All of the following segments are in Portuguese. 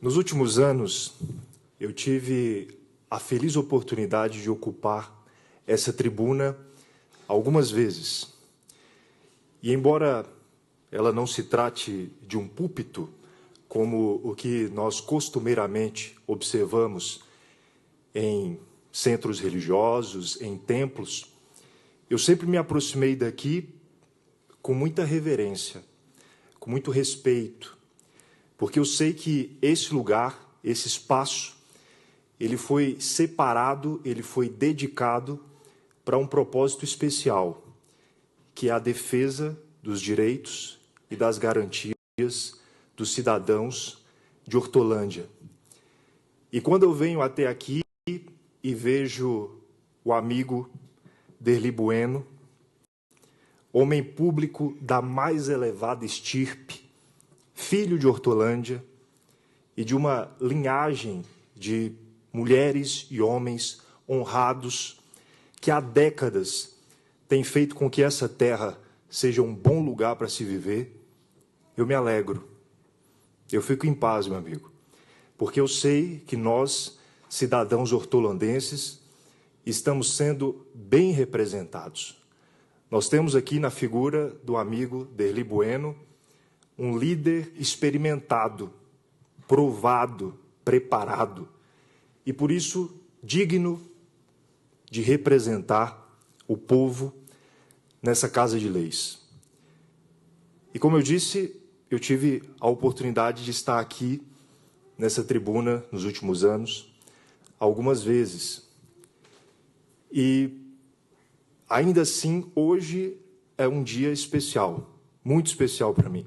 Nos últimos anos, eu tive a feliz oportunidade de ocupar essa tribuna algumas vezes. E embora ela não se trate de um púlpito, como o que nós costumeiramente observamos em centros religiosos, em templos, eu sempre me aproximei daqui com muita reverência, com muito respeito, porque eu sei que esse lugar, esse espaço, ele foi separado, ele foi dedicado para um propósito especial, que é a defesa dos direitos e das garantias dos cidadãos de Hortolândia. E quando eu venho até aqui e vejo o amigo Derli Bueno, homem público da mais elevada estirpe, filho de Hortolândia e de uma linhagem de mulheres e homens honrados que há décadas têm feito com que essa terra seja um bom lugar para se viver, eu me alegro. Eu fico em paz, meu amigo, porque eu sei que nós, cidadãos hortolandenses, estamos sendo bem representados. Nós temos aqui na figura do amigo Derli Bueno um líder experimentado, provado, preparado e, por isso, digno de representar o povo nessa Casa de Leis. E, como eu disse, eu tive a oportunidade de estar aqui nessa tribuna nos últimos anos, algumas vezes. E, ainda assim, hoje é um dia especial, muito especial para mim,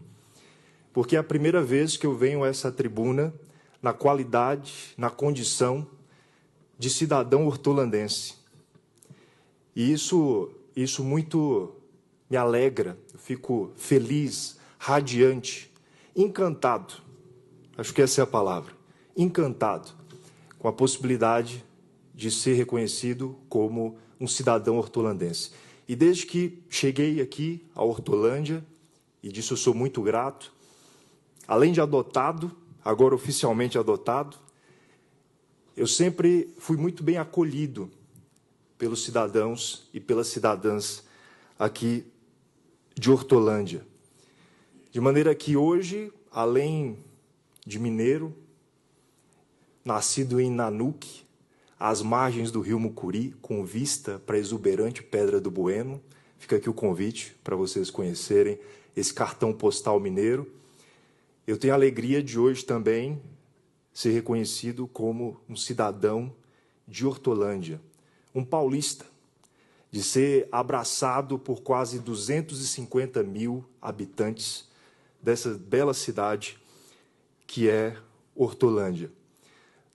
porque é a primeira vez que eu venho a essa tribuna na qualidade, na condição de cidadão hortolandense. E isso muito me alegra, eu fico feliz, radiante, encantado, acho que essa é a palavra, encantado com a possibilidade de ser reconhecido como um cidadão hortolandense. E desde que cheguei aqui à Hortolândia, e disso eu sou muito grato, além de adotado, agora oficialmente adotado, eu sempre fui muito bem acolhido pelos cidadãos e pelas cidadãs aqui de Hortolândia. De maneira que hoje, além de mineiro, nascido em Nanuque, às margens do rio Mucuri, com vista para a exuberante Pedra do Bueno, fica aqui o convite para vocês conhecerem esse cartão postal mineiro. Eu tenho a alegria de hoje também ser reconhecido como um cidadão de Hortolândia, um paulista, de ser abraçado por quase 250 mil habitantes dessa bela cidade que é Hortolândia.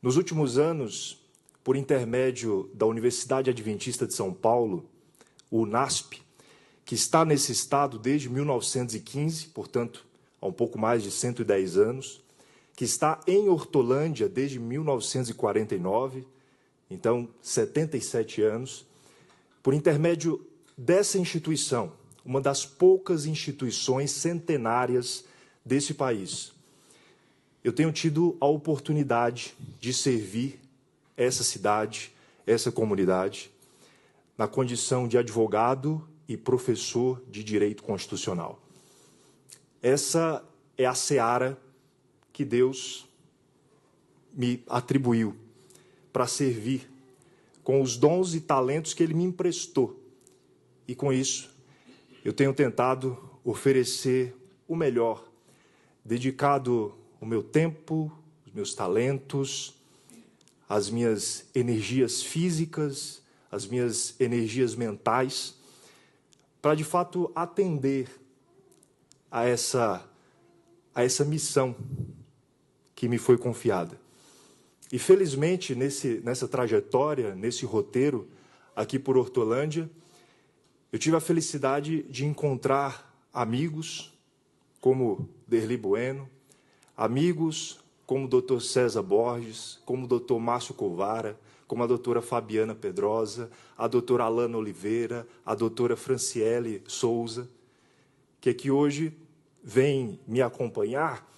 Nos últimos anos, por intermédio da Universidade Adventista de São Paulo, o UNASP, que está nesse estado desde 1915, portanto, há um pouco mais de 110 anos, que está em Hortolândia desde 1949, então 77 anos, por intermédio dessa instituição, uma das poucas instituições centenárias desse país, eu tenho tido a oportunidade de servir essa cidade, essa comunidade, na condição de advogado e professor de direito constitucional. Essa é a seara que Deus me atribuiu para servir com os dons e talentos que Ele me emprestou. E com isso, eu tenho tentado oferecer o melhor, dedicado o meu tempo, os meus talentos, as minhas energias físicas, as minhas energias mentais, para, de fato, atender a essa missão que me foi confiada. E, felizmente, nessa trajetória, nesse roteiro, aqui por Hortolândia, eu tive a felicidade de encontrar amigos como Derli Bueno, amigos como o Dr. César Borges, como o Dr. Márcio Covara, como a doutora Fabiana Pedrosa, a doutora Alana Oliveira, a doutora Franciele Souza, que aqui hoje vem me acompanhar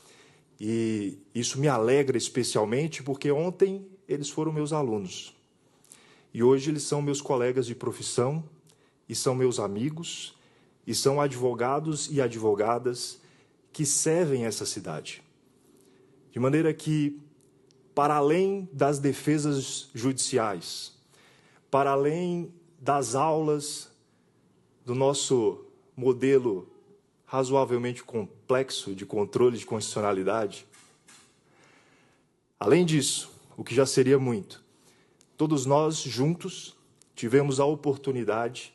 E isso me alegra especialmente porque ontem eles foram meus alunos. E hoje eles são meus colegas de profissão, e são meus amigos, e são advogados e advogadas que servem essa cidade. De maneira que, para além das defesas judiciais, para além das aulas do nosso modelo razoavelmente complexo de controle de constitucionalidade, além disso, o que já seria muito, todos nós juntos tivemos a oportunidade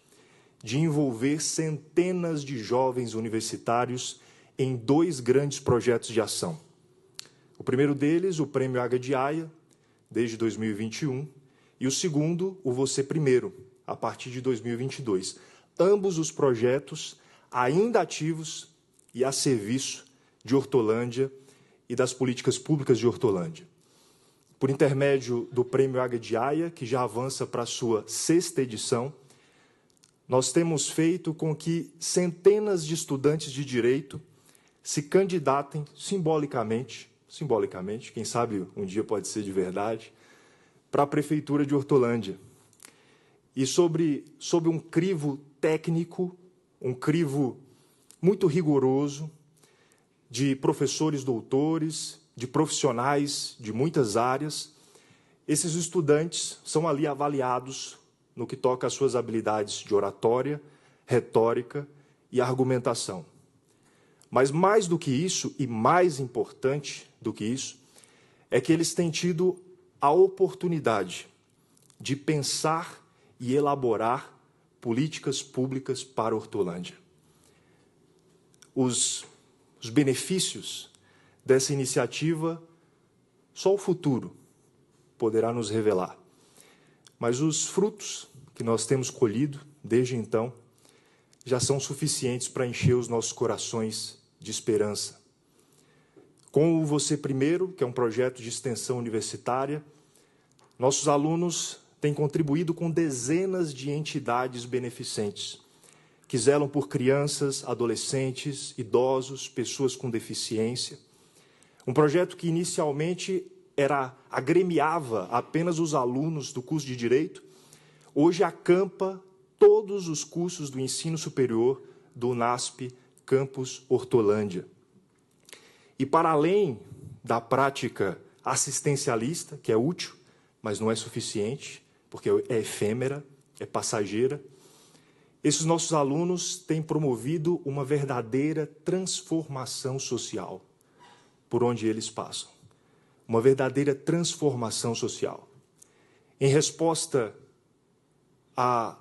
de envolver centenas de jovens universitários em 2 grandes projetos de ação. O primeiro deles, o Prêmio Águia de Aia, desde 2021, e o segundo, o Você Primeiro, a partir de 2022. Ambos os projetos ainda ativos e a serviço de Hortolândia e das políticas públicas de Hortolândia. Por intermédio do Prêmio Águia de Aia, que já avança para a sua 6ª edição, nós temos feito com que centenas de estudantes de direito se candidatem simbolicamente, quem sabe um dia pode ser de verdade, para a Prefeitura de Hortolândia. E sob um crivo técnico, um crivo muito rigoroso, de professores doutores, de profissionais de muitas áreas, esses estudantes são ali avaliados no que toca às suas habilidades de oratória, retórica e argumentação. Mas mais do que isso, e mais importante do que isso, é que eles têm tido a oportunidade de pensar e elaborar políticas públicas para Hortolândia. Os benefícios dessa iniciativa, só o futuro poderá nos revelar. Mas os frutos que nós temos colhido desde então já são suficientes para encher os nossos corações de esperança. Com o Você Primeiro, que é um projeto de extensão universitária, nossos alunos têm contribuído com dezenas de entidades beneficentes, que zelam por crianças, adolescentes, idosos, pessoas com deficiência. Um projeto que inicialmente agremiava apenas os alunos do curso de Direito, hoje acampa todos os cursos do ensino superior do UNASP Campus Hortolândia. E para além da prática assistencialista, que é útil, mas não é suficiente, porque é efêmera, é passageira, esses nossos alunos têm promovido uma verdadeira transformação social por onde eles passam. Uma verdadeira transformação social. Em resposta à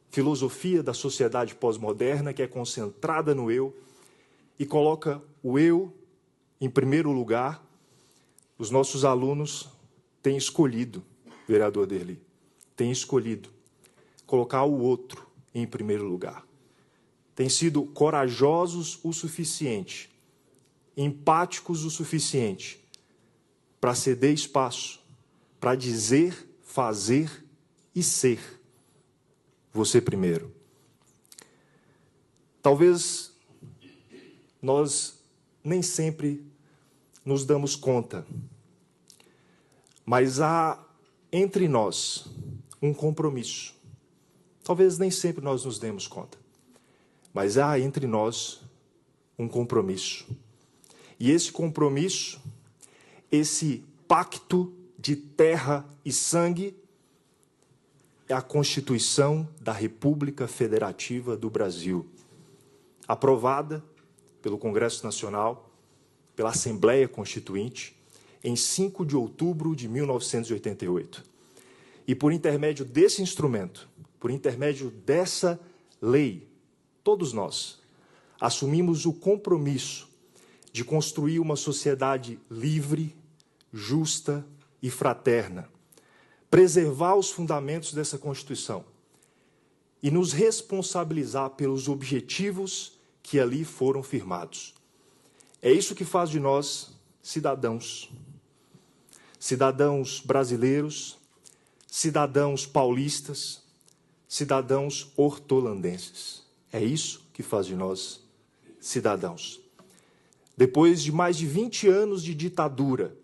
filosofia da sociedade pós-moderna, que é concentrada no eu e coloca o eu em primeiro lugar, os nossos alunos têm escolhido, vereador Derli, têm escolhido colocar o outro em primeiro lugar. Têm sido corajosos o suficiente, empáticos o suficiente para ceder espaço, para dizer, fazer e ser você primeiro. Talvez nós nem sempre nos damos conta, mas há entre nós um compromisso. Talvez nem sempre nós nos demos conta, mas há entre nós um compromisso. E esse compromisso, esse pacto de terra e sangue, é a Constituição da República Federativa do Brasil, aprovada pelo Congresso Nacional, pela Assembleia Constituinte, em 5 de outubro de 1988. E por intermédio desse instrumento, por intermédio dessa lei, todos nós assumimos o compromisso de construir uma sociedade livre, justa e fraterna, preservar os fundamentos dessa Constituição e nos responsabilizar pelos objetivos que ali foram firmados. É isso que faz de nós cidadãos. Cidadãos brasileiros, cidadãos paulistas, cidadãos hortolandenses. É isso que faz de nós cidadãos. Depois de mais de 20 anos de ditadura,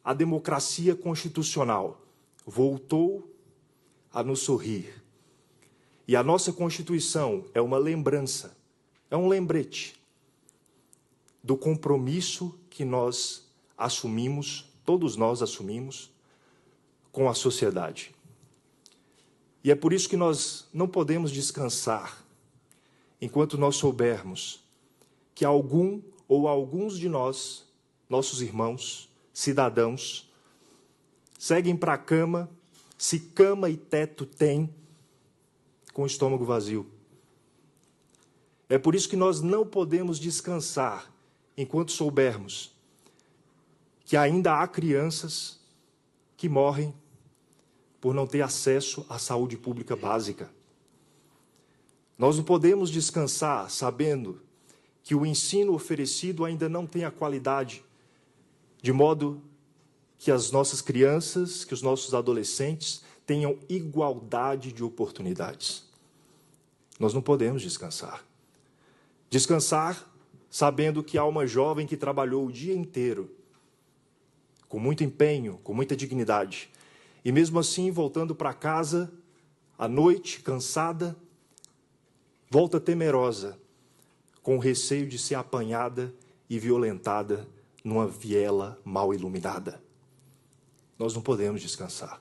a democracia constitucional voltou a nos sorrir. E a nossa Constituição é uma lembrança, é um lembrete do compromisso que nós assumimos, todos nós assumimos, com a sociedade. E é por isso que nós não podemos descansar enquanto nós soubermos que algum ou alguns de nós, nossos irmãos, cidadãos, seguem para a cama, se cama e teto tem, com o estômago vazio. É por isso que nós não podemos descansar enquanto soubermos que ainda há crianças que morrem por não ter acesso à saúde pública básica. Nós não podemos descansar sabendo que o ensino oferecido ainda não tem a qualidade, de modo que as nossas crianças, que os nossos adolescentes tenham igualdade de oportunidades. Nós não podemos descansar. Descansar sabendo que há uma jovem que trabalhou o dia inteiro, com muito empenho, com muita dignidade, e mesmo assim, voltando para casa, à noite, cansada, volta temerosa, com o receio de ser apanhada e violentada numa viela mal iluminada. Nós não podemos descansar.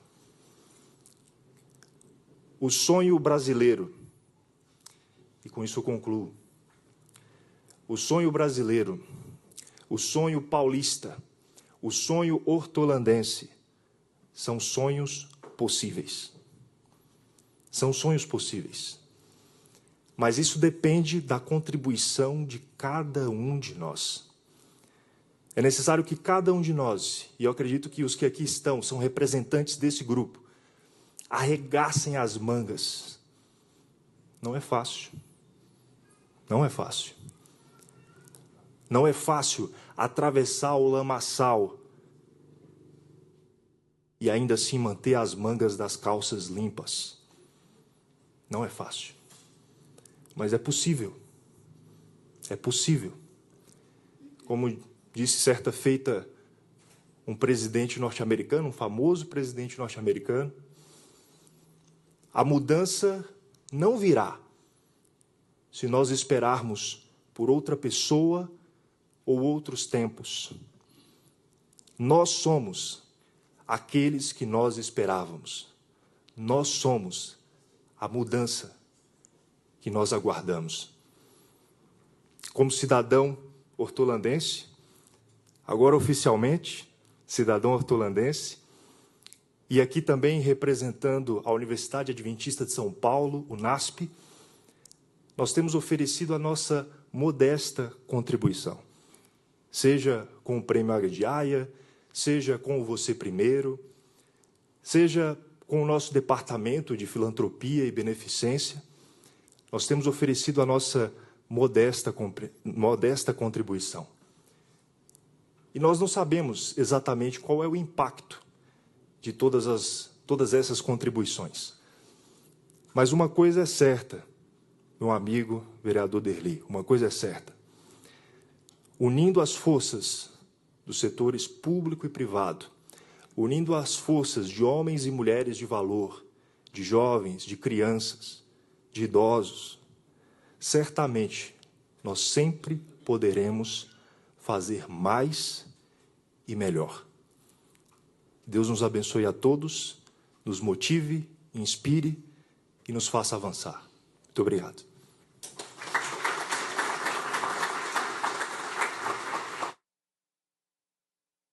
O sonho brasileiro, e com isso eu concluo, o sonho brasileiro, o sonho paulista, o sonho hortolandense, são sonhos possíveis. São sonhos possíveis. Mas isso depende da contribuição de cada um de nós. É necessário que cada um de nós, e eu acredito que os que aqui estão são representantes desse grupo, arregassem as mangas. Não é fácil. Não é fácil. Não é fácil atravessar o lamaçal e ainda assim manter as mangas das calças limpas. Não é fácil. Mas é possível. É possível. Como disse certa feita um presidente norte-americano, um famoso presidente norte-americano, a mudança não virá se nós esperarmos por outra pessoa ou outros tempos. Nós somos aqueles que nós esperávamos. Nós somos a mudança que nós aguardamos. Como cidadão hortolandense, agora oficialmente cidadão hortolandense, e aqui também representando a Universidade Adventista de São Paulo, UNASP, nós temos oferecido a nossa modesta contribuição. Seja com o Prêmio Águia de Aia, seja com o Você Primeiro, seja com o nosso Departamento de Filantropia e Beneficência, nós temos oferecido a nossa modesta contribuição. E nós não sabemos exatamente qual é o impacto de todas essas contribuições. Mas uma coisa é certa, meu amigo vereador Derli, uma coisa é certa. Unindo as forças dos setores público e privado, unindo as forças de homens e mulheres de valor, de jovens, de crianças, de idosos, certamente nós sempre poderemos fazer mais e melhor. Deus nos abençoe a todos, nos motive, inspire e nos faça avançar. Muito obrigado.